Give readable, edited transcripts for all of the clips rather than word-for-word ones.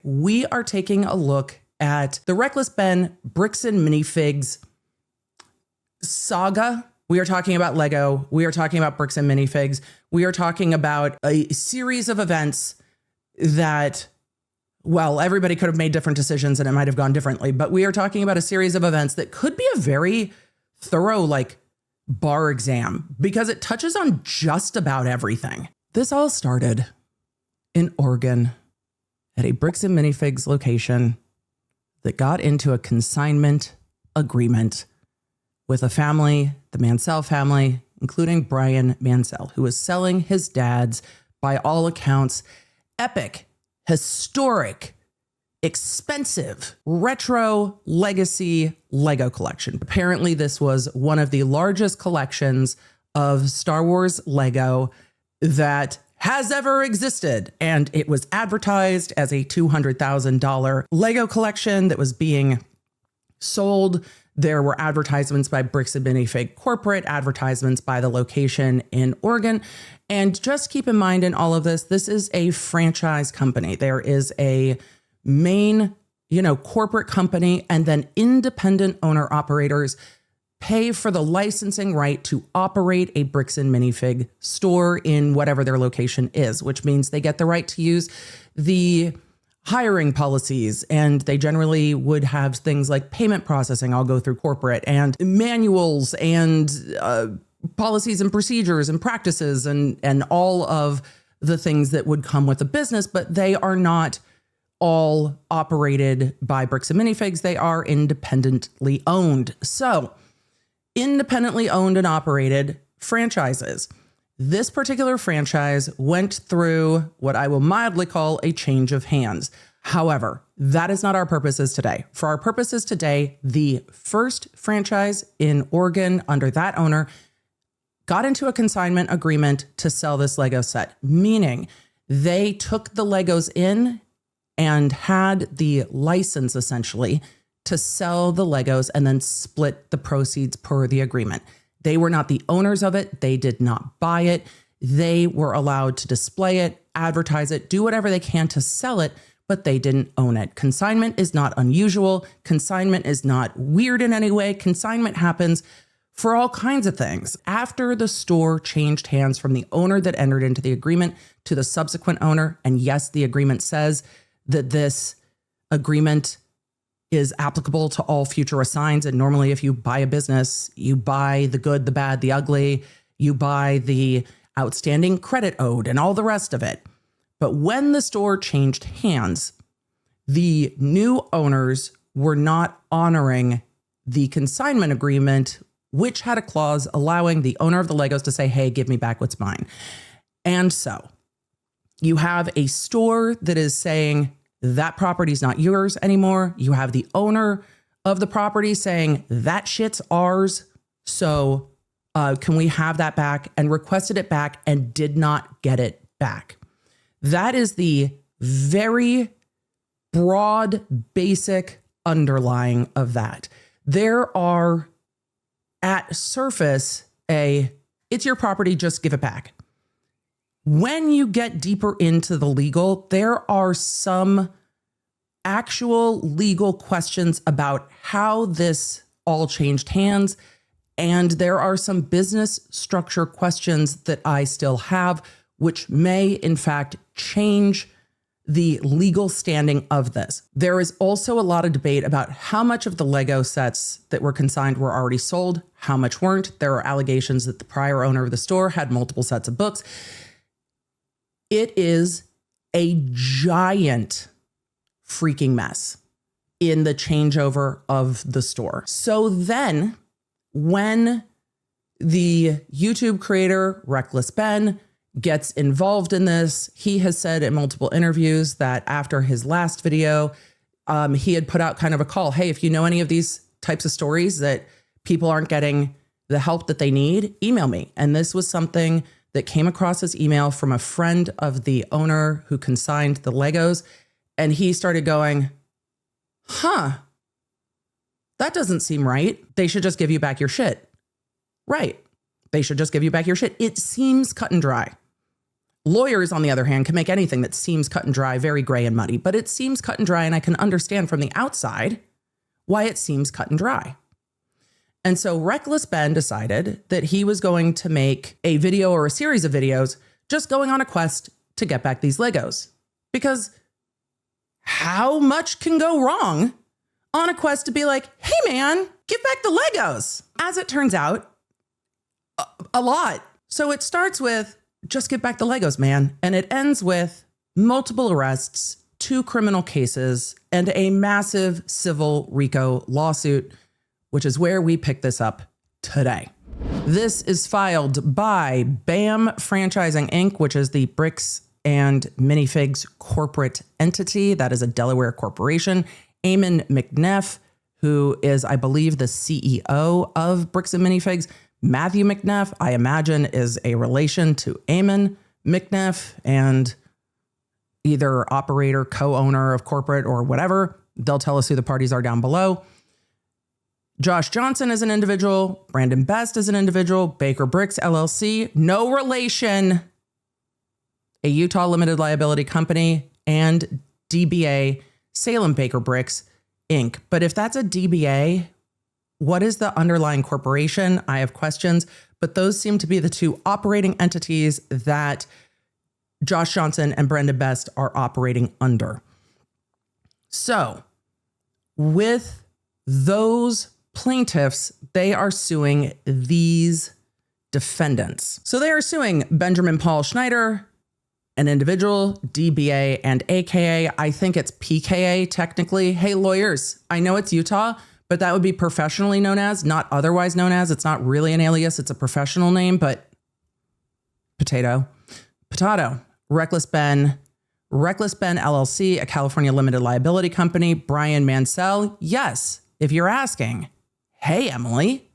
we are taking a look at the Reckless Ben Bricks Minifigs saga. We are talking about Lego. We are talking about Bricks Minifigs. We are talking about a series of events that, well, everybody could have made different decisions and it might have gone differently, but we are talking about a series of events that could be a very thorough, like, bar exam because it touches on just about everything. This all started in Oregon at a Bricks Minifigs location that got into a consignment agreement with a family, the Mansell family, including Brian Mansell, who was selling his dad's, by all accounts, epic, historic, expensive, retro legacy Lego collection. Apparently, this was one of the largest collections of Star Wars Lego that has ever existed. And it was advertised as a $200,000 Lego collection that was being sold. There were advertisements by Bricks Minifig corporate, advertisements by the location in Oregon. And just keep in mind in all of this, this is a franchise company. There is a main, corporate company, and then independent owner operators pay for the licensing right to operate a Bricks Minifig store in whatever their location is, which means they get the right to use the hiring policies, and they generally would have things like payment processing all go through corporate, and manuals and policies and procedures and practices and all of the things that would come with a business, but they are not all operated by Bricks Minifigs. They are independently owned. So independently owned and operated franchises. This particular franchise went through what I will mildly call a change of hands. However, that is not our purposes today. For our purposes today, the first franchise in Oregon under that owner got into a consignment agreement to sell this Lego set, meaning they took the Legos in and had the license essentially to sell the Legos and then split the proceeds per the agreement. They were not the owners of it. They did not buy it. They were allowed to display it, advertise it, do whatever they can to sell it, but they didn't own it. Consignment is not unusual. Consignment is not weird in any way. Consignment happens for all kinds of things. After the store changed hands from the owner that entered into the agreement to the subsequent owner, and yes, the agreement says that this agreement is applicable to all future assigns. And normally if you buy a business, you buy the good, the bad, the ugly, you buy the outstanding credit owed and all the rest of it. But when the store changed hands, the new owners were not honoring the consignment agreement, which had a clause allowing the owner of the Legos to say, hey, give me back what's mine. And so you have a store that is saying, that property's not yours anymore. You have the owner of the property saying that shit's ours. So can we have that back? And requested it back and did not get it back. That is the very broad, basic underlying of that. There are at surface it's your property, just give it back. When you get deeper into the legal, there are some actual legal questions about how this all changed hands. And there are some business structure questions that I still have, which may in fact change the legal standing of this. There is also a lot of debate about how much of the Lego sets that were consigned were already sold, how much weren't. There are allegations that the prior owner of the store had multiple sets of books. It is a giant freaking mess in the changeover of the store. So then when the YouTube creator, Reckless Ben, gets involved in this, he has said in multiple interviews that after his last video, he had put out kind of a call. Hey, if you know any of these types of stories that people aren't getting the help that they need, email me. And this was something that came across his email from a friend of the owner who consigned the Legos. And he started going, that doesn't seem right. They should just give you back your shit. Right. They should just give you back your shit. It seems cut and dry. Lawyers, on the other hand, can make anything that seems cut and dry very gray and muddy, but it seems cut and dry, and I can understand from the outside why it seems cut and dry. And so Reckless Ben decided that he was going to make a video or a series of videos just going on a quest to get back these Legos. Because how much can go wrong on a quest to be like, hey man, give back the Legos? As it turns out, a lot. So it starts with, just give back the Legos, man. And it ends with multiple arrests, 2 criminal cases, and a massive civil RICO lawsuit, which is where we pick this up today. This is filed by BAM Franchising Inc., which is the Bricks and Minifigs corporate entity. That is a Delaware corporation. Eamon McNeff, who is, I believe, the CEO of Bricks and Minifigs. Matthew McNeff, I imagine, is a relation to Eamon McNeff and either operator, co-owner of corporate or whatever. They'll tell us who the parties are down below. Josh Johnson is an individual. Brandon Best is an individual. Baker Bricks, LLC, no relation. A Utah limited liability company, and DBA, Salem Baker Bricks, Inc. But if that's a DBA, what is the underlying corporation? I have questions, but those seem to be the 2 operating entities that Josh Johnson and Brandon Best are operating under. So with those plaintiffs, they are suing these defendants. So they are suing Benjamin Paul Schneider, an individual, DBA, and AKA. I think it's PKA technically. Hey, lawyers, I know it's Utah, but that would be professionally known as, not otherwise known as. It's not really an alias. It's a professional name, but potato. Reckless Ben LLC, a California limited liability company. Brian Mansell. Yes, if you're asking, hey, Emily,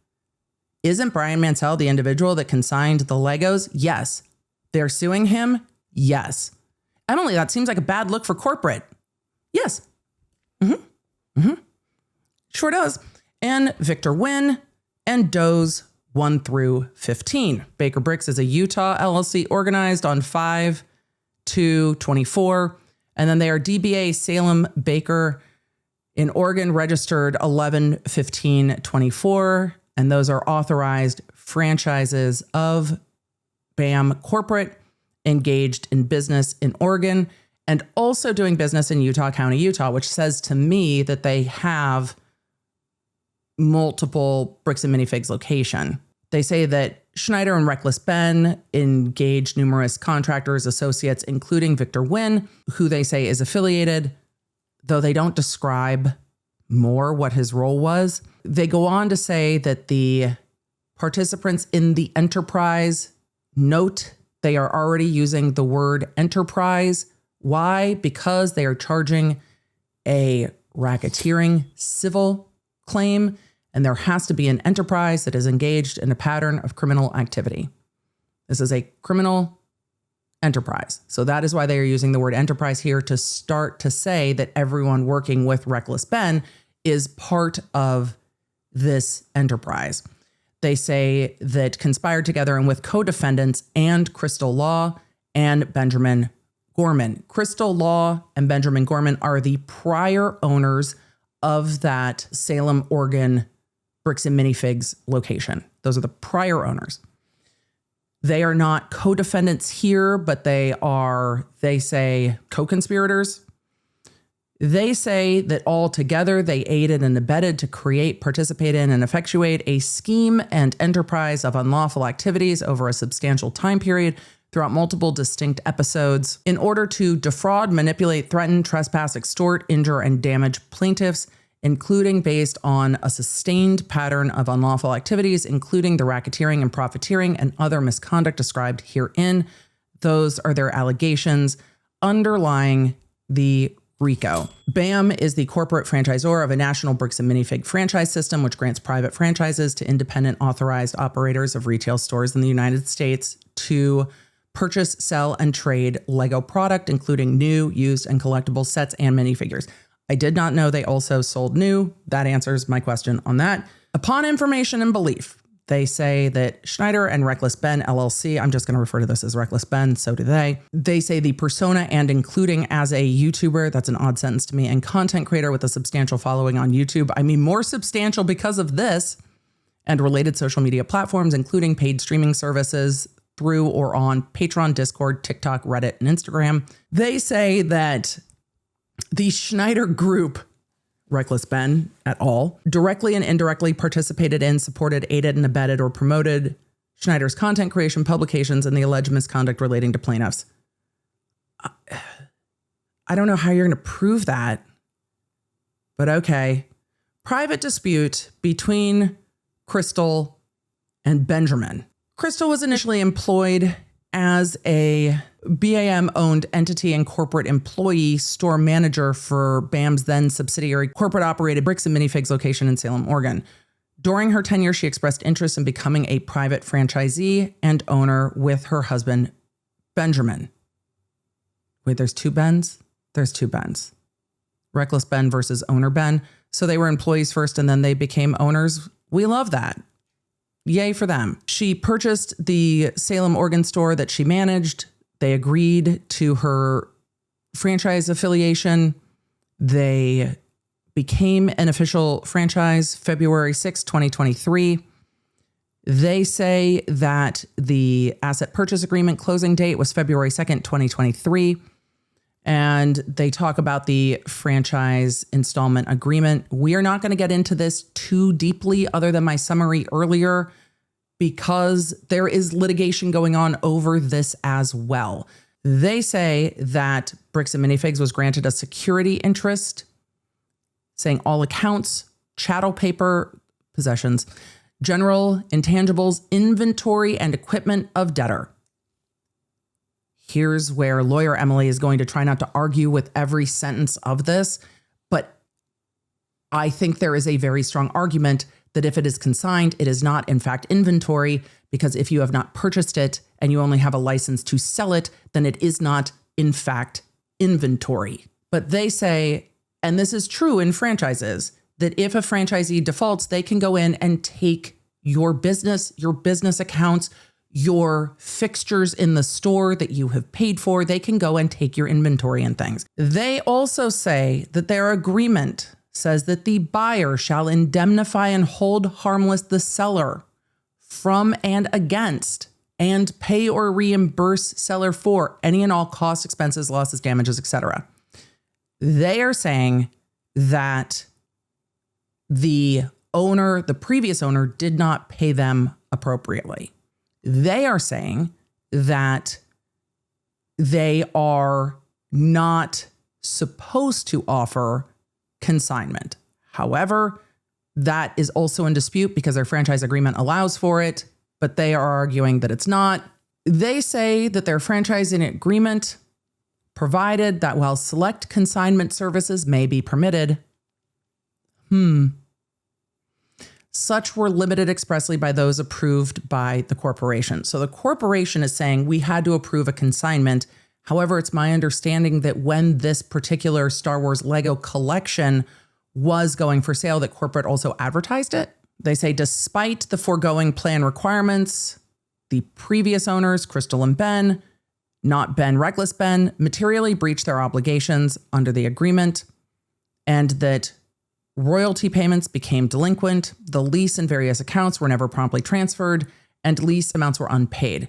isn't Brian Mansell the individual that consigned the Legos? Yes. They're suing him? Yes. Emily, that seems like a bad look for corporate. Yes. Sure does. And Victor Wynn and Doe's 1 through 15. Baker Bricks is a Utah LLC organized on 5/2/24. And then they are DBA Salem Baker in Oregon, registered 11/15/24. And those are authorized franchises of BAM Corporate, engaged in business in Oregon and also doing business in Utah County, Utah, which says to me that they have multiple Bricks and Minifigs location. They say that Schneider and Reckless Ben engaged numerous contractors, associates, including Victor Wynn, who they say is affiliated, though they don't describe more what his role was. They go on to say that the participants in the enterprise, note they are already using the word enterprise. Why? Because they are charging a racketeering civil claim, and there has to be an enterprise that is engaged in a pattern of criminal activity. This is a criminal enterprise. So that is why they are using the word enterprise here, to start to say that everyone working with Reckless Ben is part of this enterprise. They say that conspired together and with co-defendants and Crystal Law and Benjamin Gorman. Crystal Law and Benjamin Gorman are the prior owners of that Salem, Oregon Bricks and Minifigs location. Those are the prior owners. They are not co-defendants here, but they are, they say, co-conspirators. They say that all together they aided and abetted to create, participate in, and effectuate a scheme and enterprise of unlawful activities over a substantial time period throughout multiple distinct episodes in order to defraud, manipulate, threaten, trespass, extort, injure, and damage plaintiffs, including based on a sustained pattern of unlawful activities, including the racketeering and profiteering and other misconduct described herein. Those are their allegations underlying the RICO. BAM is the corporate franchisor of a national Bricks and Minifig franchise system, which grants private franchises to independent authorized operators of retail stores in the United States to purchase, sell, and trade Lego product, including new, used, and collectible sets and minifigures. I did not know they also sold new. That answers my question on that. Upon information and belief, They say that Schneider and Reckless Ben LLC, I'm just going to refer to this as Reckless Ben, so do they. They say the persona and including as a YouTuber, that's an odd sentence to me, and content creator with a substantial following on YouTube. I mean, more substantial because of this, and related social media platforms, including paid streaming services through or on Patreon, Discord, TikTok, Reddit, and Instagram. They say that the Schneider Group, Reckless Ben et al., directly and indirectly participated in, supported, aided, and abetted or promoted Schneider's content creation, publications, and the alleged misconduct relating to plaintiffs. I don't know how you're going to prove that, but okay. Private dispute between Crystal and Benjamin. Crystal was initially employed as a BAM-owned entity and corporate employee store manager for BAM's then subsidiary corporate-operated Bricks Minifigs location in Salem, Oregon. During her tenure, she expressed interest in becoming a private franchisee and owner with her husband, Benjamin. Wait, there's two Bens? There's two Bens. Reckless Ben versus owner Ben. So they were employees first and then they became owners. We love that. Yay for them. She purchased the Salem, Oregon store that she managed. They agreed to her franchise affiliation. They became an official franchise February 6, 2023. They say that the asset purchase agreement closing date was February 2nd, 2023. And they talk about the franchise installment agreement. We are not going to get into this too deeply other than my summary earlier, because there is litigation going on over this as well. They say that Bricks and Minifigs was granted a security interest, saying all accounts, chattel paper, possessions, general intangibles, inventory, and equipment of debtor. Here's where lawyer Emily is going to try not to argue with every sentence of this, but I think there is a very strong argument that if it is consigned, it is not in fact inventory, because if you have not purchased it and you only have a license to sell it, then it is not in fact inventory. But they say, and this is true in franchises, that if a franchisee defaults, they can go in and take your business accounts, your fixtures in the store that you have paid for. They can go and take your inventory and things. They also say that their agreement says that the buyer shall indemnify and hold harmless the seller from and against, and pay or reimburse seller for any and all costs, expenses, losses, damages, etc. They are saying that the previous owner did not pay them appropriately. They are saying that they are not supposed to offer consignment. However, that is also in dispute because their franchise agreement allows for it, but they are arguing that it's not. They say that their franchising agreement provided that while select consignment services may be permitted, such were limited expressly by those approved by the corporation. So the corporation is saying we had to approve a consignment. However, it's my understanding that when this particular Star Wars Lego collection was going for sale, that corporate also advertised it. They say despite the foregoing plan requirements, the previous owners, Crystal and Ben, not Ben, Reckless Ben, materially breached their obligations under the agreement, and that royalty payments became delinquent, the lease and various accounts were never promptly transferred, and lease amounts were unpaid.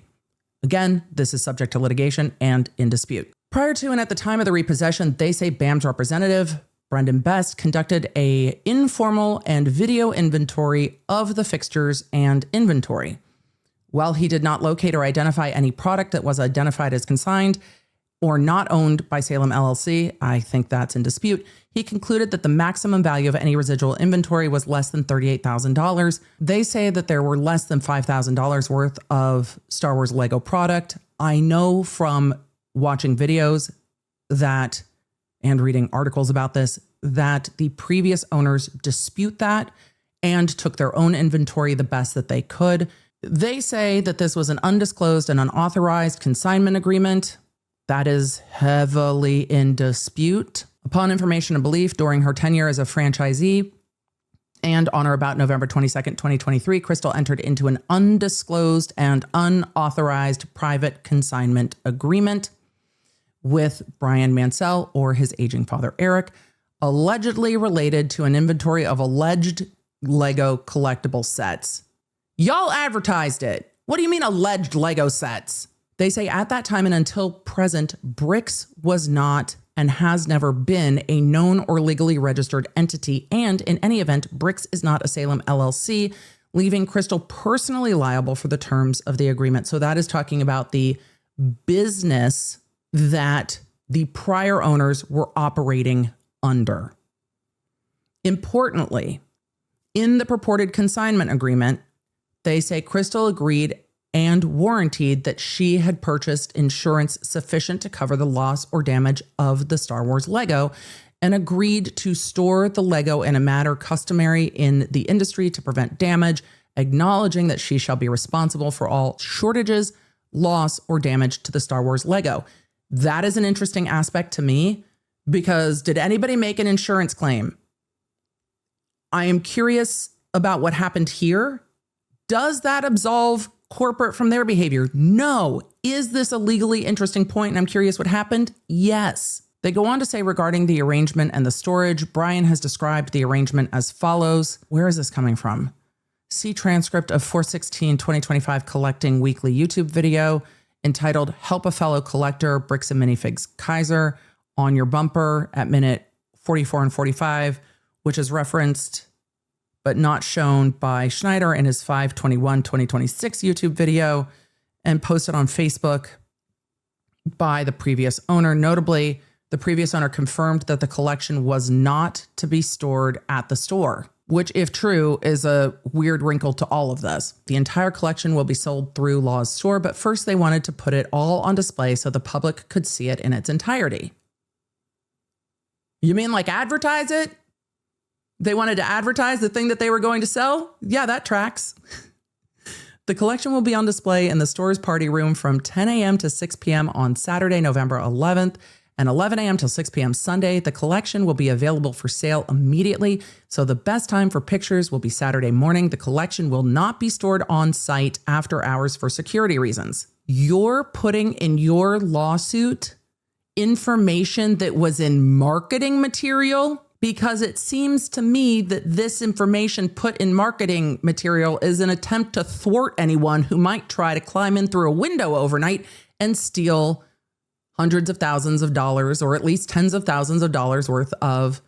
Again, this is subject to litigation and in dispute. Prior to and at the time of the repossession, they say BAM's representative, Brendan Best, conducted an informal and video inventory of the fixtures and inventory. While he did not locate or identify any product that was identified as consigned or not owned by Salem LLC, I think that's in dispute, he concluded that the maximum value of any residual inventory was less than $38,000. They say that there were less than $5,000 worth of Star Wars Lego product. I know from watching videos that, and reading articles about this, that the previous owners dispute that and took their own inventory the best that they could. They say that this was an undisclosed and unauthorized consignment agreement. That is heavily in dispute. Upon information and belief during her tenure as a franchisee, And on or about November 22nd, 2023, Crystal entered into an undisclosed and unauthorized private consignment agreement with Brian Mansell or his aging father, Eric, allegedly related to an inventory of alleged Lego collectible sets. Y'all advertised it. What do you mean alleged Lego sets? They say at that time and until present, Bricks was not and has never been a known or legally registered entity. And in any event, Bricks is not a Salem LLC, leaving Crystal personally liable for the terms of the agreement. So that is talking about the business that the prior owners were operating under. Importantly, in the purported consignment agreement, they say Crystal agreed and warranted that she had purchased insurance sufficient to cover the loss or damage of the Star Wars Lego and agreed to store the Lego in a manner customary in the industry to prevent damage, acknowledging that she shall be responsible for all shortages, loss, or damage to the Star Wars Lego. That is an interesting aspect to me because did anybody make an insurance claim? I am curious about what happened here. Does that absolve corporate from their behavior? No. Is this a legally interesting point? And I'm curious what happened? Yes. They go on to say regarding the arrangement and the storage, Brian has described the arrangement as follows. Where is this coming from? See transcript of 4/16/2025 collecting weekly YouTube video entitled Help a Fellow Collector, Bricks and Minifigs Kaiser on your bumper at minute 44 and 45, which is referenced but not shown by Schneider in his 5/21/2026 YouTube video and posted on Facebook by the previous owner. Notably, the previous owner confirmed that the collection was not to be stored at the store, which, if true, is a weird wrinkle to all of this. The entire collection will be sold through Law's store, but first they wanted to put it all on display so the public could see it in its entirety. You mean like advertise it? They wanted to advertise the thing that they were going to sell? Yeah, that tracks. The collection will be on display in the store's party room from 10 a.m. to 6 p.m. on Saturday, November 11th, and 11 a.m. till 6 p.m. Sunday. The collection will be available for sale immediately, so the best time for pictures will be Saturday morning. The collection will not be stored on site after hours for security reasons. You're putting in your lawsuit information that was in marketing material? Because it seems to me that this information put in marketing material is an attempt to thwart anyone who might try to climb in through a window overnight and steal hundreds of thousands of dollars, or at least tens of thousands of dollars worth of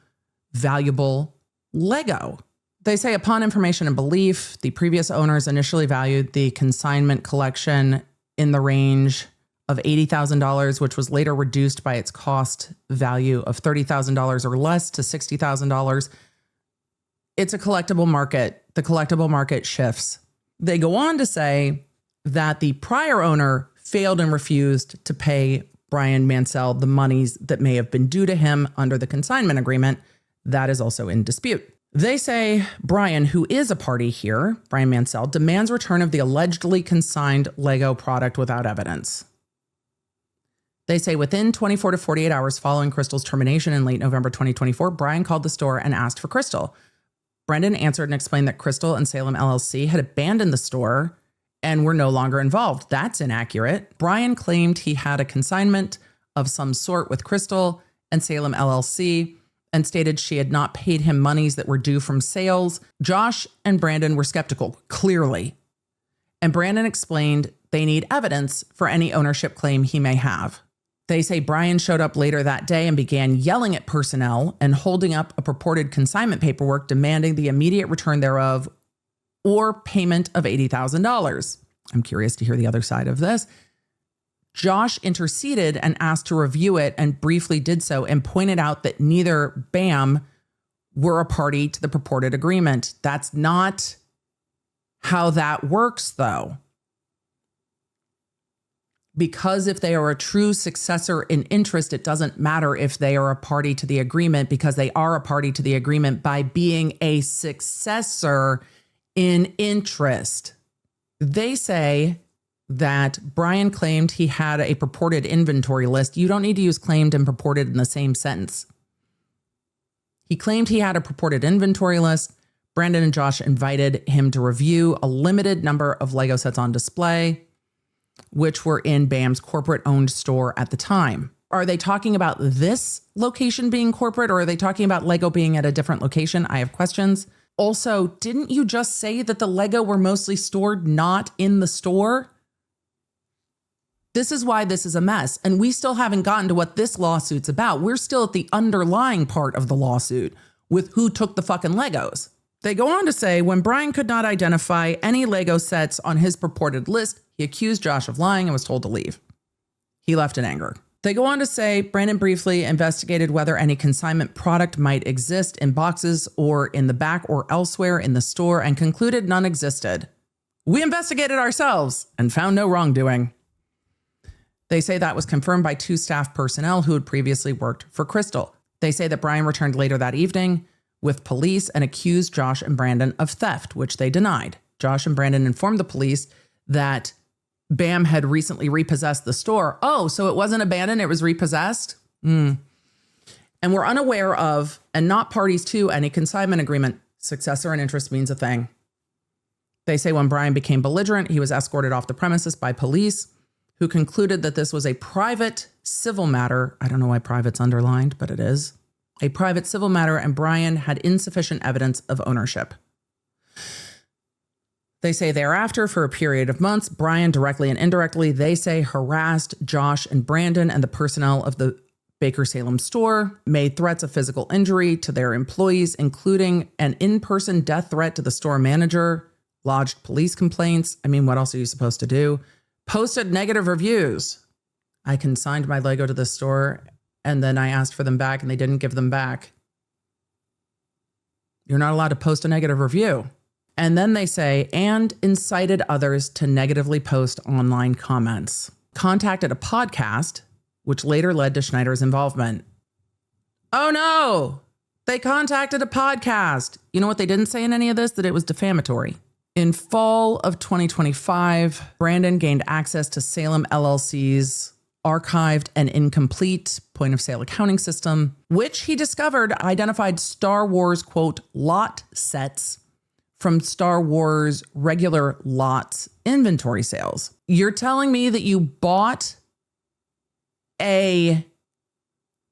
valuable Lego. They say upon information and belief, the previous owners initially valued the consignment collection in the range of $80,000, which was later reduced by its cost value of $30,000 or less to $60,000. It's a collectible market. The collectible market shifts. They go on to say that the prior owner failed and refused to pay Brian Mansell the monies that may have been due to him under the consignment agreement. That is also in dispute. They say Brian, who is a party here, Brian Mansell, demands return of the allegedly consigned Lego product without evidence. They say within 24 to 48 hours following Crystal's termination in late November 2024, Brian called the store and asked for Crystal. Brendan answered and explained that Crystal and Salem LLC had abandoned the store and were no longer involved. That's inaccurate. Brian claimed he had a consignment of some sort with Crystal and Salem LLC and stated she had not paid him monies that were due from sales. Josh and Brandon were skeptical, clearly. And Brandon explained they need evidence for any ownership claim he may have. They say Brian showed up later that day and began yelling at personnel and holding up a purported consignment paperwork demanding the immediate return thereof or payment of $80,000. I'm curious to hear the other side of this. Josh interceded and asked to review it and briefly did so and pointed out that neither BAM were a party to the purported agreement. That's not how that works, though. Because if they are a true successor in interest, it doesn't matter if they are a party to the agreement because they are a party to the agreement by being a successor in interest. They say that Brian claimed he had a purported inventory list. You don't need to use claimed and purported in the same sentence. He claimed he had a purported inventory list. Brandon and Josh invited him to review a limited number of Lego sets on display, which were in BAM's corporate-owned store at the time. Are they talking about this location being corporate, or are they talking about Lego being at a different location? I have questions. Also, didn't you just say that the Lego were mostly stored not in the store? This is why this is a mess. And we still haven't gotten to what this lawsuit's about. We're still at the underlying part of the lawsuit with who took the fucking Legos. They go on to say, when Brian could not identify any Lego sets on his purported list, he accused Josh of lying and was told to leave. He left in anger. They go on to say, Brandon briefly investigated whether any consignment product might exist in boxes or in the back or elsewhere in the store and concluded none existed. We investigated ourselves and found no wrongdoing. They say that was confirmed by 2 staff personnel who had previously worked for Crystal. They say that Brian returned later that evening with police and accused Josh and Brandon of theft, which they denied. Josh and Brandon informed the police that BAM had recently repossessed the store. Oh, so it wasn't abandoned, it was repossessed? And we're unaware of, and not parties to, any consignment agreement. Successor in interest means a thing. They say when Brian became belligerent, he was escorted off the premises by police, who concluded that this was a private civil matter. I don't know why private's underlined, but it is. A private civil matter, and Brian had insufficient evidence of ownership. They say thereafter, for a period of months, Brian directly and indirectly, they say, harassed Josh and Brandon and the personnel of the Baker Salem store, made threats of physical injury to their employees, including an in-person death threat to the store manager, lodged police complaints. I mean, what else are you supposed to do? Posted negative reviews. I consigned my Lego to the store and then I asked for them back and they didn't give them back. You're not allowed to post a negative review. And then they say, and incited others to negatively post online comments. Contacted a podcast, which later led to Schneider's involvement. Oh no, they contacted a podcast. You know what they didn't say in any of this? That it was defamatory. In fall of 2025, Brandon gained access to Salem LLC's archived and incomplete point of sale accounting system, which he discovered identified Star Wars, quote, lot sets from Star Wars regular lots inventory sales. You're telling me that you bought a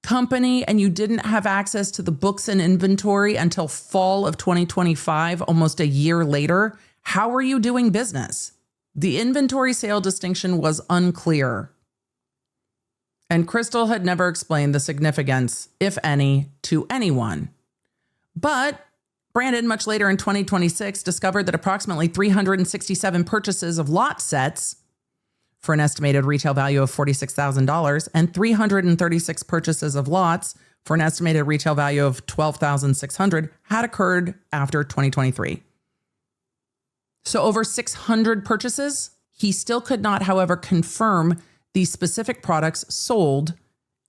company and you didn't have access to the books and inventory until fall of 2025, almost a year later? How are you doing business? The inventory sale distinction was unclear. And Crystal had never explained the significance, if any, to anyone. But Brandon, much later in 2026, discovered that approximately 367 purchases of lot sets for an estimated retail value of $46,000 and 336 purchases of lots for an estimated retail value of $12,600 had occurred after 2023. So over 600 purchases. He still could not, however, confirm the specific products sold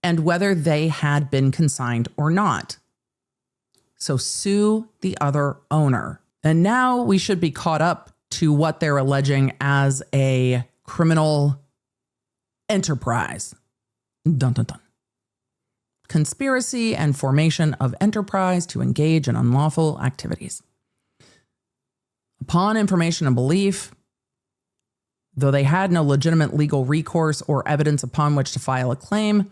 and whether they had been consigned or not. So sue the other owner. And now we should be caught up to what they're alleging as a criminal enterprise. Dun, dun, dun. Conspiracy and formation of enterprise to engage in unlawful activities. Upon information and belief, though they had no legitimate legal recourse or evidence upon which to file a claim,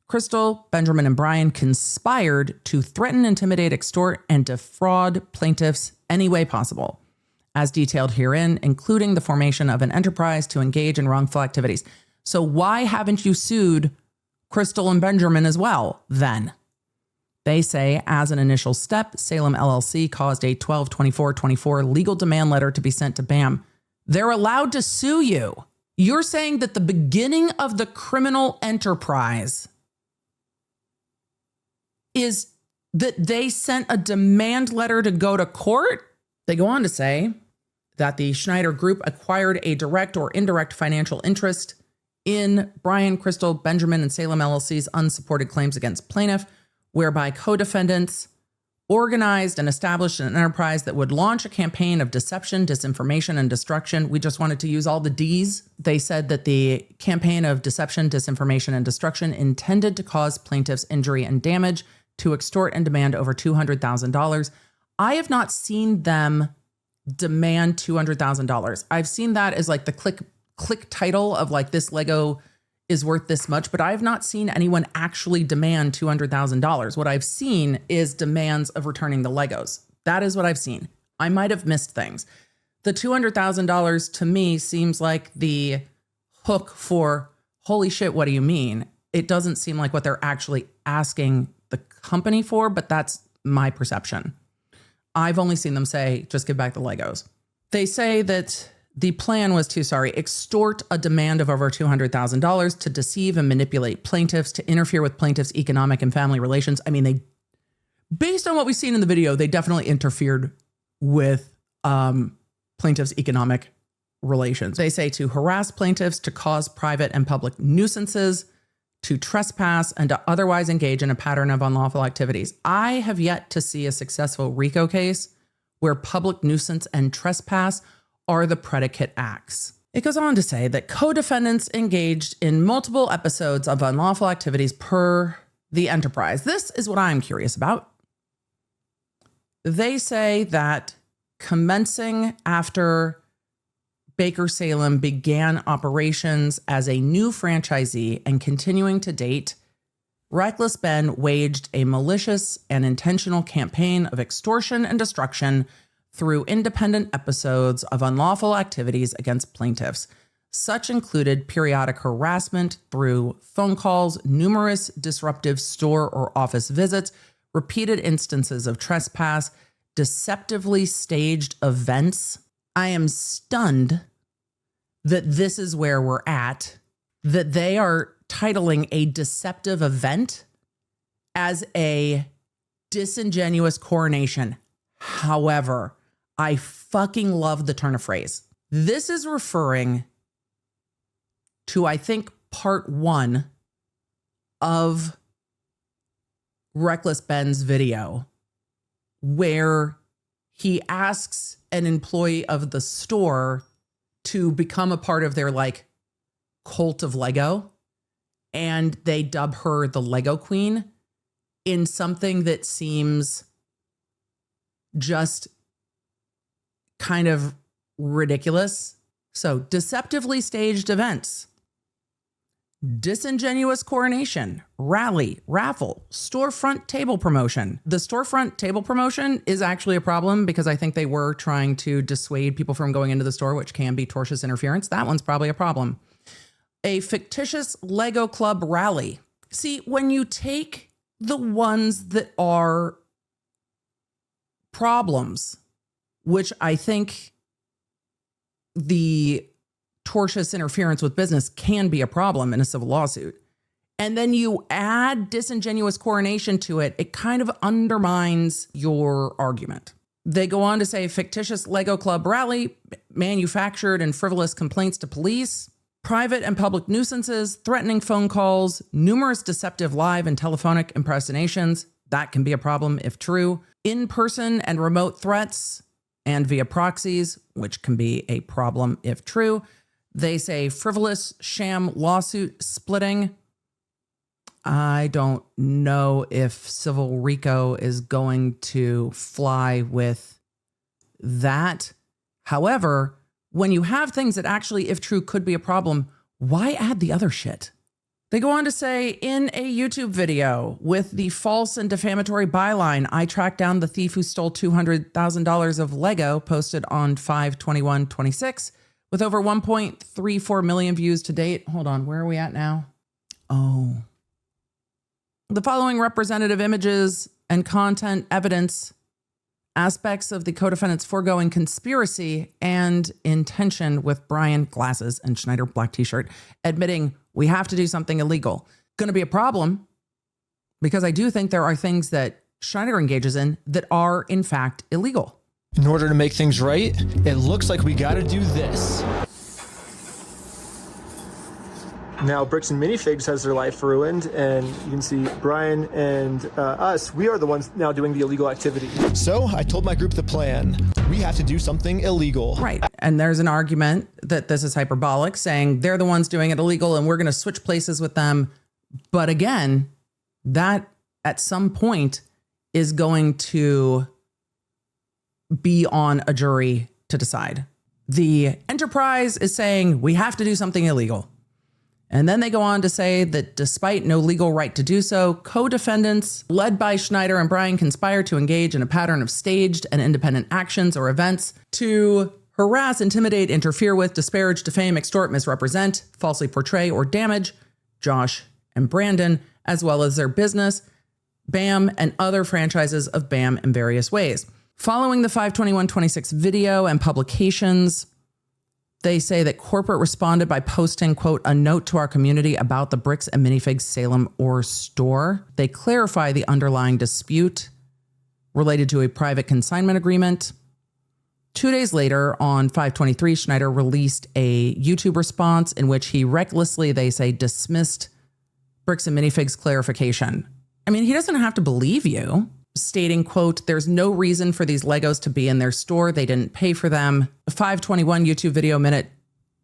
Crystal, Benjamin, and Brian conspired to threaten, intimidate, extort, and defraud plaintiffs any way possible, as detailed herein, including the formation of an enterprise to engage in wrongful activities. So why haven't you sued Crystal and Benjamin as well, then? They say, as an initial step, Salem LLC caused a 12/24/24 legal demand letter to be sent to BAM. They're allowed to sue you. You're saying that the beginning of the criminal enterprise is that they sent a demand letter to go to court? They go on to say that the Schneider Group acquired a direct or indirect financial interest in Brian, Crystal, Benjamin, and Salem LLC's unsupported claims against plaintiff, whereby co-defendants organized and established an enterprise that would launch a campaign of deception, disinformation, and destruction. We just wanted to use all the D's. They said that the campaign of deception, disinformation, and destruction intended to cause plaintiffs injury and damage, to extort and demand over $200,000 I have not seen them demand $200,000. I've seen that as like the click title of like, this Lego is worth this much, but I have not seen anyone actually demand $200,000. What I've seen is demands of returning the Legos. That is what I've seen. I might have missed things. The $200,000 to me seems like the hook for, holy shit, what do you mean? It doesn't seem like what they're actually asking the company for, but that's my perception. I've only seen them say, just give back the Legos. They say that the plan was to, extort a demand of over $200,000 to deceive and manipulate plaintiffs, to interfere with plaintiffs' economic and family relations. I mean, based on what we've seen in the video, they definitely interfered with plaintiffs' economic relations. They say to harass plaintiffs, to cause private and public nuisances, to trespass, and to otherwise engage in a pattern of unlawful activities. I have yet to see a successful RICO case where public nuisance and trespass are the predicate acts. It goes on to say that co-defendants engaged in multiple episodes of unlawful activities per the enterprise. This is what I'm curious about. They say that commencing after Baker Salem began operations as a new franchisee and continuing to date, Reckless Ben waged a malicious and intentional campaign of extortion and destruction through independent episodes of unlawful activities against plaintiffs. Such included periodic harassment through phone calls, numerous disruptive store or office visits, repeated instances of trespass, deceptively staged events. I am stunned that this is where we're at, that they are titling a deceptive event as a disingenuous coronation. However, I fucking love the turn of phrase. This is referring to, I think, part 1 of Reckless Ben's video, where he asks an employee of the store to become a part of their like cult of Lego, and they dub her the Lego Queen in something that seems just kind of ridiculous. So, deceptively staged events, disingenuous coronation, rally, raffle, storefront table promotion. The storefront table promotion is actually a problem because I think they were trying to dissuade people from going into the store, which can be tortious interference. That one's probably a problem. A fictitious Lego Club rally. See, when you take the ones that are problems, which I think the tortious interference with business can be a problem in a civil lawsuit, and then you add disingenuous coronation to it, it kind of undermines your argument. They go on to say fictitious Lego Club rally, manufactured and frivolous complaints to police, private and public nuisances, threatening phone calls, numerous deceptive live and telephonic impersonations. That can be a problem if true. In-person and remote threats and via proxies, which can be a problem if true. They say frivolous sham lawsuit splitting. I don't know if civil RICO is going to fly with that. However, when you have things that actually, if true, could be a problem, why add the other shit? They go on to say, in a YouTube video with the false and defamatory byline, I tracked down the thief who stole $200,000 of Lego, posted on 5/21/26, with over 1.34 million views to date. Hold on, where are we at now? Oh. The following representative images and content evidence aspects of the co-defendant's foregoing conspiracy and intention with Brian glasses and Schneider black t-shirt, admitting we have to do something illegal. Going to be a problem because I do think there are things that Schneider engages in that are in fact illegal. In order to make things right, it looks like we got to do this. Now Bricks and Minifigs has their life ruined, and you can see Brian and us, we are the ones now doing the illegal activity. So I told my group the plan. We have to do something illegal. Right. And there's an argument that this is hyperbolic, saying they're the ones doing it illegal and we're going to switch places with them. But again, that at some point is going to be on a jury to decide. The enterprise is saying we have to do something illegal. And then they go on to say that despite no legal right to do so, co-defendants led by Schneider and Bryan conspire to engage in a pattern of staged and independent actions or events to harass, intimidate, interfere with, disparage, defame, extort, misrepresent, falsely portray, or damage Josh and Brandon, as well as their business, BAM, and other franchises of BAM in various ways. Following the 5/21/26 video and publications, they say that corporate responded by posting, quote, a note to our community about the Bricks and Minifigs Salem or store. They clarify the underlying dispute related to a private consignment agreement. 2 days later, on 5/23, Schneider released a YouTube response in which he recklessly, they say, dismissed Bricks and Minifigs clarification. I mean, he doesn't have to believe you, stating, quote, there's no reason for these Legos to be in their store. They didn't pay for them. 5/21 YouTube video, minute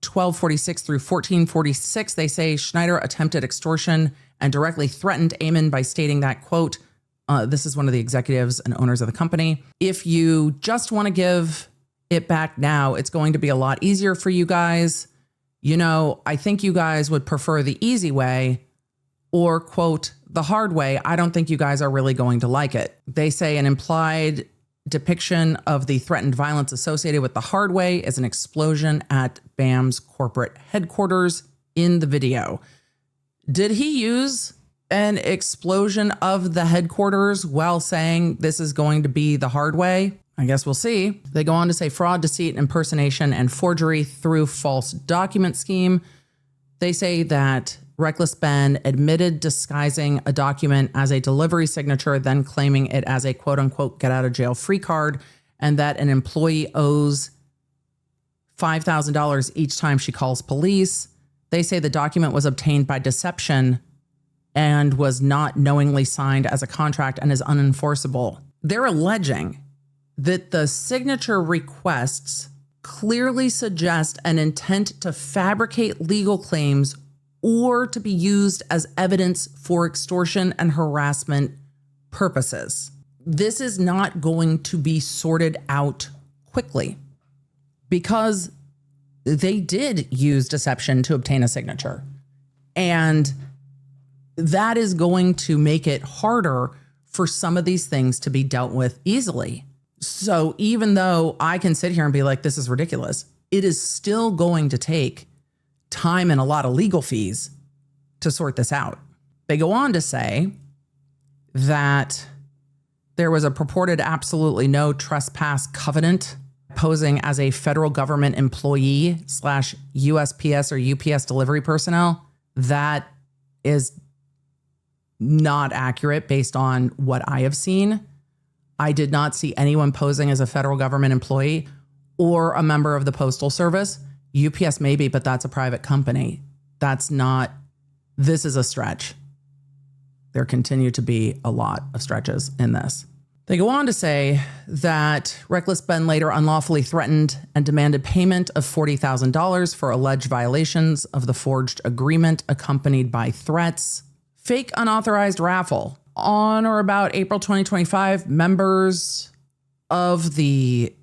12:46 through 14:46, they say Schneider attempted extortion and directly threatened Eamon by stating that, quote, this is one of the executives and owners of the company. If you just want to give it back now, it's going to be a lot easier for you guys. You know, I think you guys would prefer the easy way or, quote, the hard way. I don't think you guys are really going to like it. They say an implied depiction of the threatened violence associated with the hard way is an explosion at BAM's corporate headquarters in the video. Did he use an explosion of the headquarters while saying this is going to be the hard way? I guess we'll see. They go on to say fraud, deceit, impersonation, and forgery through false document scheme. They say that Reckless Ben admitted disguising a document as a delivery signature, then claiming it as a quote unquote get out of jail free card, and that an employee owes $5,000 each time she calls police. They say the document was obtained by deception and was not knowingly signed as a contract and is unenforceable. They're alleging that the signature requests clearly suggest an intent to fabricate legal claims or to be used as evidence for extortion and harassment purposes. This is not going to be sorted out quickly because they did use deception to obtain a signature. And that is going to make it harder for some of these things to be dealt with easily. So even though I can sit here and be like, this is ridiculous, it is still going to take time and a lot of legal fees to sort this out. They go on to say that there was a purported absolutely no trespass covenant posing as a federal government employee / USPS or UPS delivery personnel. That is not accurate based on what I have seen. I did not see anyone posing as a federal government employee or a member of the Postal Service. UPS maybe, but that's a private company. That's not, this is a stretch. There continue to be a lot of stretches in this. They go on to say that Reckless Ben later unlawfully threatened and demanded payment of $40,000 for alleged violations of the forged agreement accompanied by threats. Fake unauthorized raffle. On or about April 2025, members of the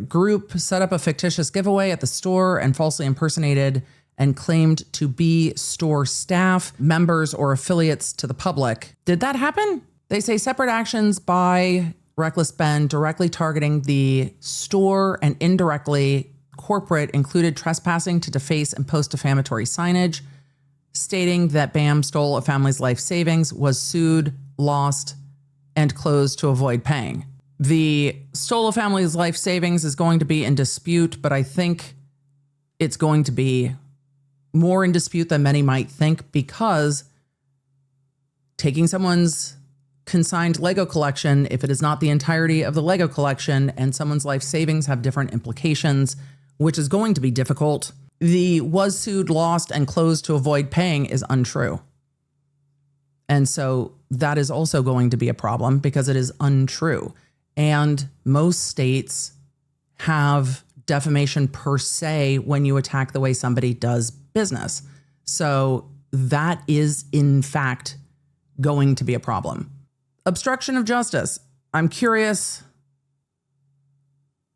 group set up a fictitious giveaway at the store and falsely impersonated and claimed to be store staff, members, or affiliates to the public. Did that happen? They say separate actions by Reckless Ben directly targeting the store and indirectly corporate included trespassing to deface and post defamatory signage, stating that BAM stole a family's life savings, was sued, lost, and closed to avoid paying. The stole a family's life savings is going to be in dispute, but I think it's going to be more in dispute than many might think because taking someone's consigned Lego collection, if it is not the entirety of the Lego collection, and someone's life savings have different implications, which is going to be difficult. The was sued, lost, and closed to avoid paying is untrue. And so that is also going to be a problem because it is untrue. And most states have defamation per se when you attack the way somebody does business. So that is, in fact, going to be a problem. Obstruction of justice. I'm curious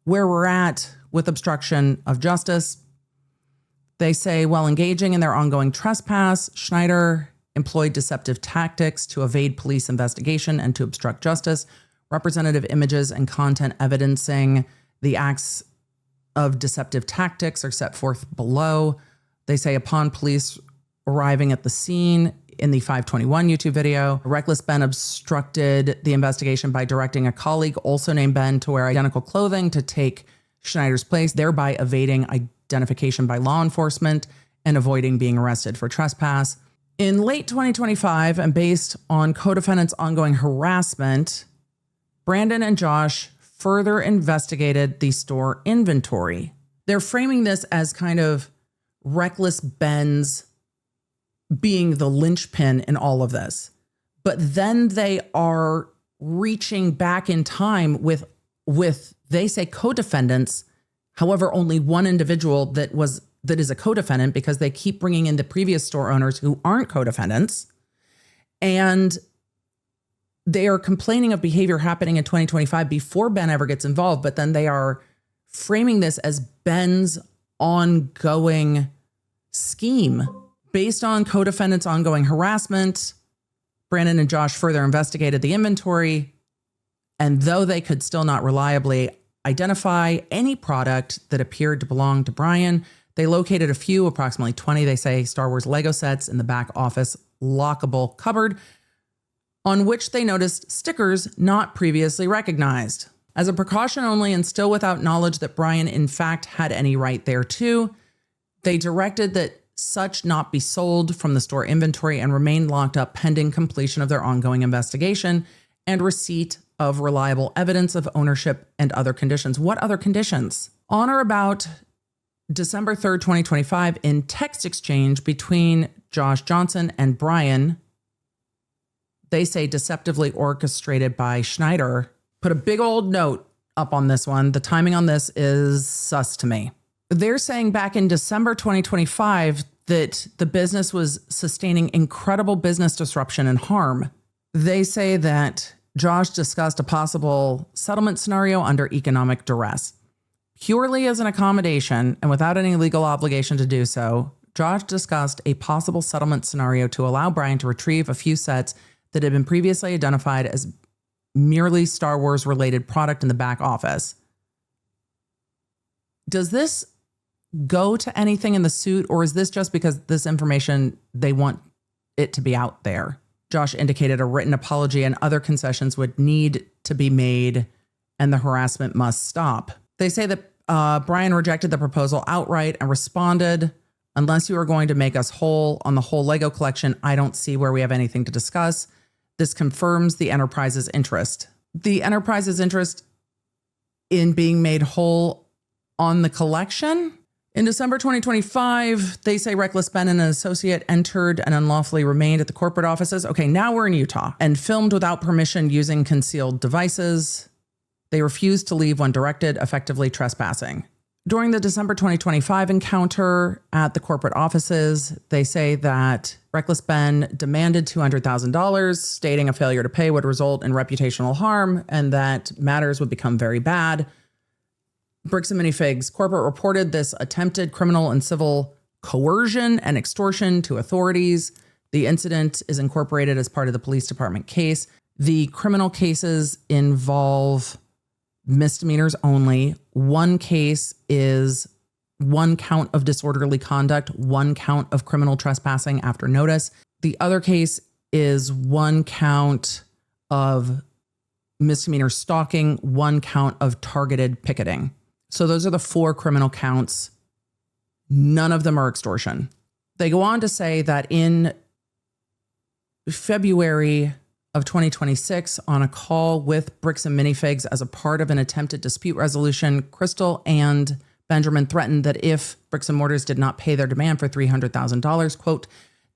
where we're at with obstruction of justice. They say, while engaging in their ongoing trespass, Schneider employed deceptive tactics to evade police investigation and to obstruct justice. Representative images and content evidencing the acts of deceptive tactics are set forth below. They say upon police arriving at the scene in the 521 YouTube video, Reckless Ben obstructed the investigation by directing a colleague, also named Ben, to wear identical clothing to take Schneider's place, thereby evading identification by law enforcement and avoiding being arrested for trespass. In late 2025, and based on co-defendants' ongoing harassment, Brandon and Josh further investigated the store inventory. They're framing this as kind of Reckless Ben's being the linchpin in all of this. But then they are reaching back in time with they say co-defendants, however, only one individual that is a co-defendant, because they keep bringing in the previous store owners who aren't co-defendants. And they are complaining of behavior happening in 2025 before Ben ever gets involved, but then they are framing this as Ben's ongoing scheme. Based on co-defendants' ongoing harassment, Brandon and Josh further investigated the inventory, and though they could still not reliably identify any product that appeared to belong to Brian, they located a few, approximately 20, they say, Star Wars Lego sets in the back office lockable cupboard, on which they noticed stickers not previously recognized. As a precaution only and still without knowledge that Brian in fact had any right thereto, they directed that such not be sold from the store inventory and remain locked up pending completion of their ongoing investigation and receipt of reliable evidence of ownership and other conditions. What other conditions? On or about December 3rd, 2025, in text exchange between Josh Johnson and Brian, they say deceptively orchestrated by Schneider. Put a big old note up on this one. The timing on this is sus to me. They're saying back in December 2025 that the business was sustaining incredible business disruption and harm. They say that Josh discussed a possible settlement scenario under economic duress. Purely as an accommodation and without any legal obligation to do so, Josh discussed a possible settlement scenario to allow Brian to retrieve a few sets that had been previously identified as merely Star Wars related product in the back office. Does this go to anything in the suit, or is this just because this information, they want it to be out there? Josh indicated a written apology and other concessions would need to be made and the harassment must stop. They say that Brian rejected the proposal outright and responded, unless you are going to make us whole on the whole Lego collection, I don't see where we have anything to discuss. This confirms the enterprise's interest. The enterprise's interest in being made whole on the collection? In December 2025, they say Reckless Ben and an associate entered and unlawfully remained at the corporate offices. Okay, now we're in Utah, and filmed without permission using concealed devices. They refused to leave when directed, effectively trespassing. During the December 2025 encounter at the corporate offices, they say that Reckless Ben demanded $200,000, stating a failure to pay would result in reputational harm and that matters would become very bad. Bricks Minifigs corporate reported this attempted criminal and civil coercion and extortion to authorities. The incident is incorporated as part of the police department case. The criminal cases involve misdemeanors only. One case is one count of disorderly conduct, one count of criminal trespassing after notice. The other case is one count of misdemeanor stalking, one count of targeted picketing. So those are the 4 criminal counts. None of them are extortion. They go on to say that in February of 2026, on a call with Bricks and Minifigs as a part of an attempted dispute resolution, Crystal and Benjamin threatened that if Bricks and Mortars did not pay their demand for $300,000, quote,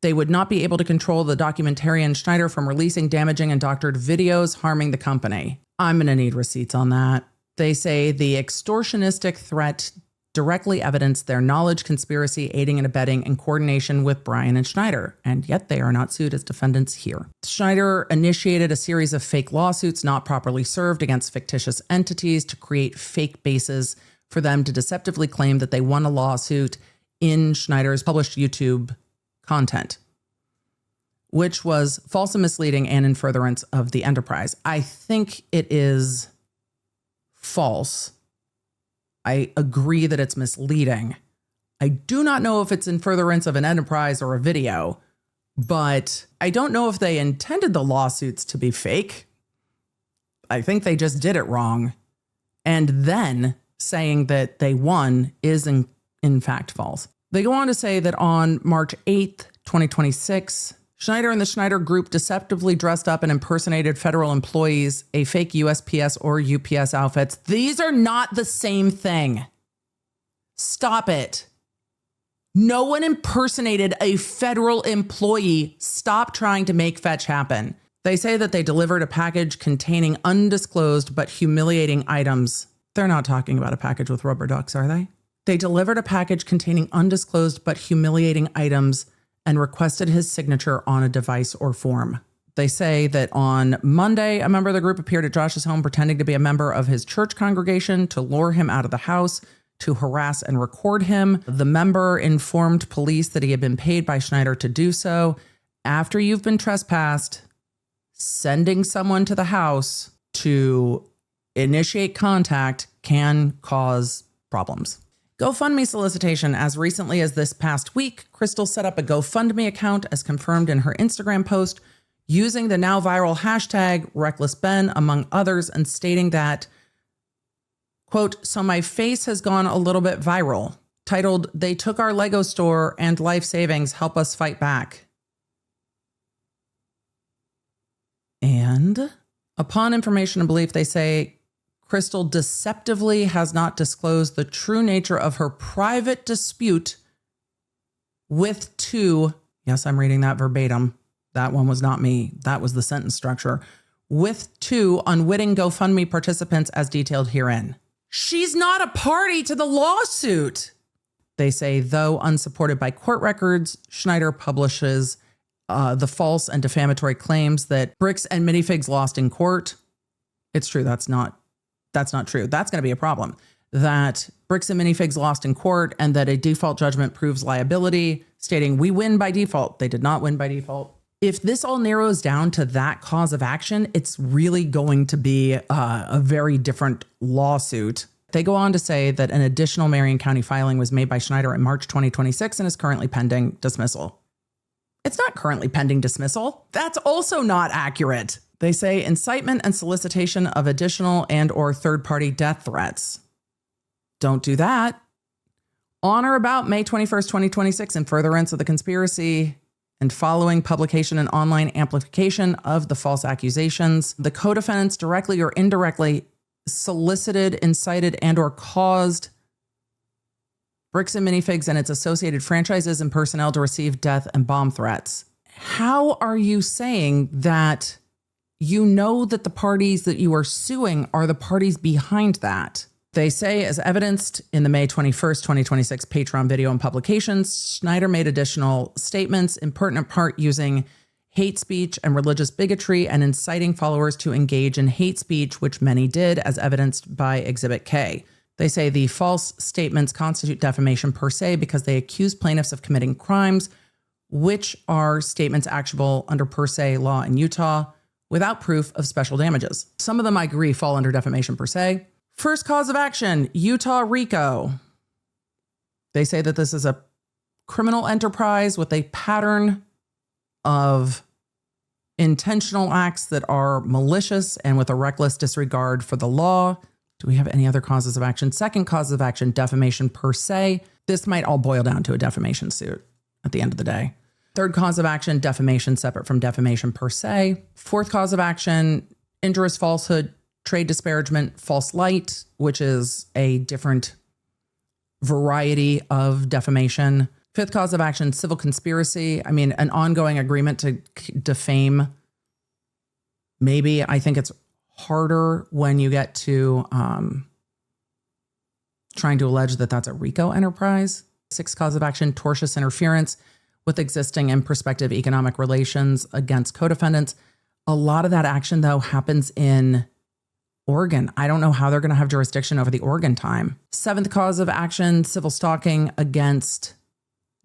they would not be able to control the documentarian Schneider from releasing damaging and doctored videos harming the company. I'm going to need receipts on that. They say the extortionistic threat directly evidenced their knowledge, conspiracy, aiding and abetting, in coordination with Bryan and Schneider, and yet they are not sued as defendants here. Schneider initiated a series of fake lawsuits not properly served against fictitious entities to create fake bases for them to deceptively claim that they won a lawsuit in Schneider's published YouTube content, which was false and misleading and in furtherance of the enterprise. I think it is false. I agree that it's misleading. I do not know if it's in furtherance of an enterprise or a video, but I don't know if they intended the lawsuits to be fake. I think they just did it wrong. And then saying that they won is in fact false. They go on to say that on March 8th, 2026, Schneider and the Schneider Group deceptively dressed up and impersonated federal employees, a fake USPS or UPS outfits. These are not the same thing. Stop it. No one impersonated a federal employee. Stop trying to make fetch happen. They say that they delivered a package containing undisclosed but humiliating items. They're not talking about a package with rubber ducks, are they? They delivered a package containing undisclosed but humiliating items and requested his signature on a device or form. They say that on Monday, a member of the group appeared at Josh's home pretending to be a member of his church congregation to lure him out of the house, to harass and record him. The member informed police that he had been paid by Schneider to do so. After you've been trespassed, sending someone to the house to initiate contact can cause problems. GoFundMe solicitation. As recently as this past week, Crystal set up a GoFundMe account as confirmed in her Instagram post using the now viral hashtag #RecklessBen, among others, and stating that, quote, "So my face has gone a little bit viral," titled, "They took our Lego store and life savings, help us fight back." And upon information and belief, they say Crystal deceptively has not disclosed the true nature of her private dispute with two, yes, I'm reading that verbatim. That one was not me. That was the sentence structure. With two unwitting GoFundMe participants as detailed herein. She's not a party to the lawsuit. They say, though unsupported by court records, Schneider publishes the false and defamatory claims that Bricks and Minifigs lost in court. It's true. That's not true. That's going to be a problem. That Bricks and Minifigs lost in court and that a default judgment proves liability, stating we win by default. They did not win by default. If this all narrows down to that cause of action, it's really going to be a very different lawsuit. They go on to say that an additional Marion County filing was made by Schneider in March 2026 and is currently pending dismissal. It's not currently pending dismissal. That's also not accurate. They say incitement and solicitation of additional and or third-party death threats. Don't do that. On or about May 21st, 2026, in furtherance of the conspiracy and following publication and online amplification of the false accusations, the co-defendants directly or indirectly solicited, incited, and or caused Bricks and Minifigs and its associated franchises and personnel to receive death and bomb threats. How are you saying that you know that the parties that you are suing are the parties behind that? They say, as evidenced in the May 21st, 2026 Patreon video and publications, Schneider made additional statements in pertinent part using hate speech and religious bigotry and inciting followers to engage in hate speech, which many did, as evidenced by Exhibit K. They say the false statements constitute defamation per se because they accuse plaintiffs of committing crimes, which are statements actionable under per se law in Utah without proof of special damages. Some of them, I agree, fall under defamation per se. First cause of action, Utah RICO. They say that this is a criminal enterprise with a pattern of intentional acts that are malicious and with a reckless disregard for the law. Do we have any other causes of action? Second cause of action, defamation per se. This might all boil down to a defamation suit at the end of the day. Third cause of action, defamation separate from defamation per se. Fourth cause of action, injurious falsehood, trade disparagement, false light, which is a different variety of defamation. Fifth cause of action, civil conspiracy. I mean, an ongoing agreement to defame. Maybe. I think it's harder when you get to trying to allege that that's a RICO enterprise. 6th cause of action, tortious interference with existing and prospective economic relations against co-defendants. A lot of that action, though, happens in Oregon. I don't know how they're going to have jurisdiction over the Oregon time. 7th cause of action, civil stalking against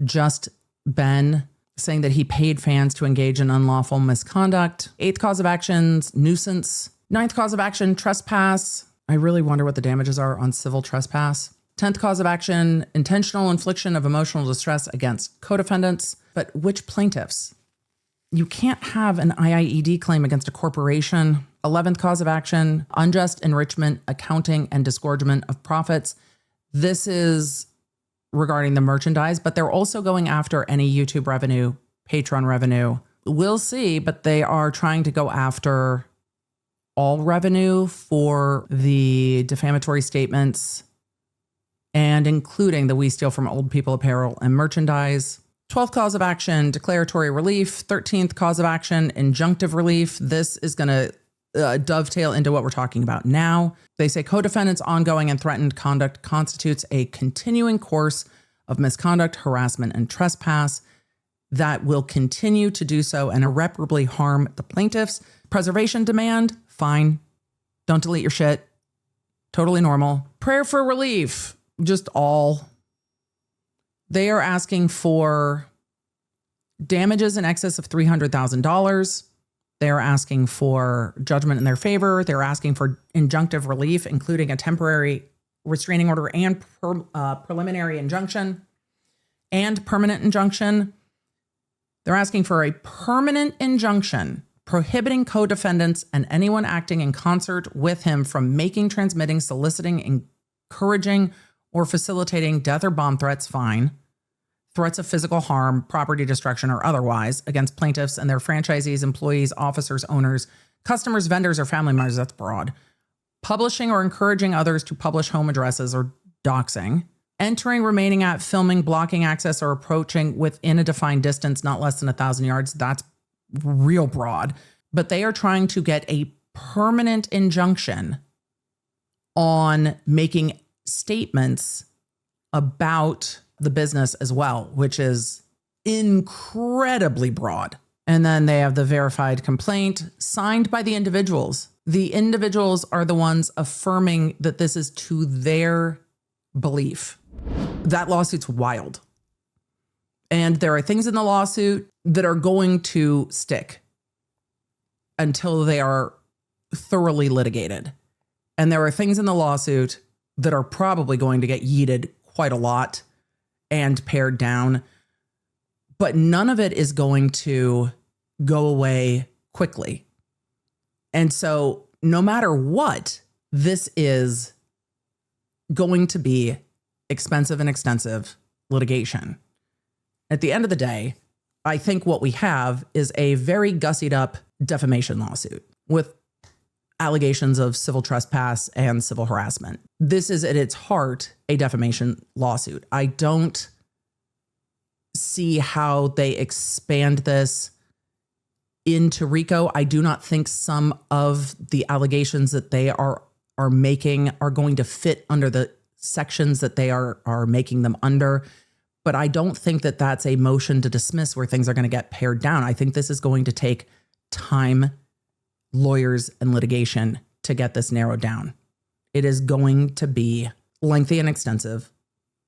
Just Ben, saying that he paid fans to engage in unlawful misconduct. 8th cause of action, nuisance. 9th cause of action, trespass. I really wonder what the damages are on civil trespass. 10th cause of action, intentional infliction of emotional distress against co-defendants. But which plaintiffs? You can't have an IIED claim against a corporation. 11th cause of action, unjust enrichment, accounting, and disgorgement of profits. This is regarding the merchandise, but they're also going after any YouTube revenue, Patreon revenue. We'll see, but they are trying to go after all revenue for the defamatory statements and including the We Steal from Old People apparel and merchandise. 12th cause of action, declaratory relief. 13th cause of action, injunctive relief. This is going to dovetail into what we're talking about now. They say co-defendants' ongoing and threatened conduct constitutes a continuing course of misconduct, harassment, and trespass that will continue to do so and irreparably harm the plaintiffs. Preservation demand, fine. Don't delete your shit. Totally normal. Prayer for relief, just all. They are asking for damages in excess of $300,000. They're asking for judgment in their favor. They're asking for injunctive relief, including a temporary restraining order and preliminary injunction and permanent injunction. They're asking for a permanent injunction prohibiting co-defendants and anyone acting in concert with him from making, transmitting, soliciting, encouraging, or facilitating death or bomb threats, fine, threats of physical harm, property destruction, or otherwise against plaintiffs and their franchisees, employees, officers, owners, customers, vendors, or family members. That's broad. Publishing or encouraging others to publish home addresses or doxing. Entering, remaining at, filming, blocking access, or approaching within a defined distance, not less than 1,000 yards. That's real broad. But they are trying to get a permanent injunction on making statements about the business as well, which is incredibly broad. And then they have the verified complaint signed by the individuals. The individuals are the ones affirming that this is to their belief. That lawsuit's wild. And there are things in the lawsuit that are going to stick until they are thoroughly litigated. And there are things in the lawsuit that are probably going to get yeeted quite a lot and pared down, but none of it is going to go away quickly. And so no matter what, this is going to be expensive and extensive litigation. At the end of the day, I think what we have is a very gussied up defamation lawsuit with allegations of civil trespass and civil harassment. This is at its heart a defamation lawsuit. I don't see how they expand this into RICO. I do not think some of the allegations that they are making are going to fit under the sections that they are making them under. But I don't think that that's a motion to dismiss where things are going to get pared down. I think this is going to take time, lawyers, and litigation to get this narrowed down. It is going to be lengthy and extensive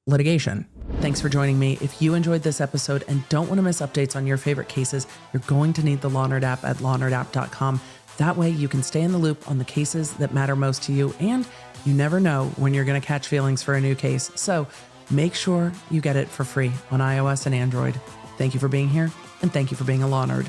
litigation. Thanks for joining me. If you enjoyed this episode and don't want to miss updates on your favorite cases, you're going to need the Law Nerd app at lawnerd.com. That way you can stay in the loop on the cases that matter most to you, and you never know when you're going to catch feelings for a new case. So make sure you get it for free on iOS and Android. Thank you for being here, and thank you for being a Law Nerd.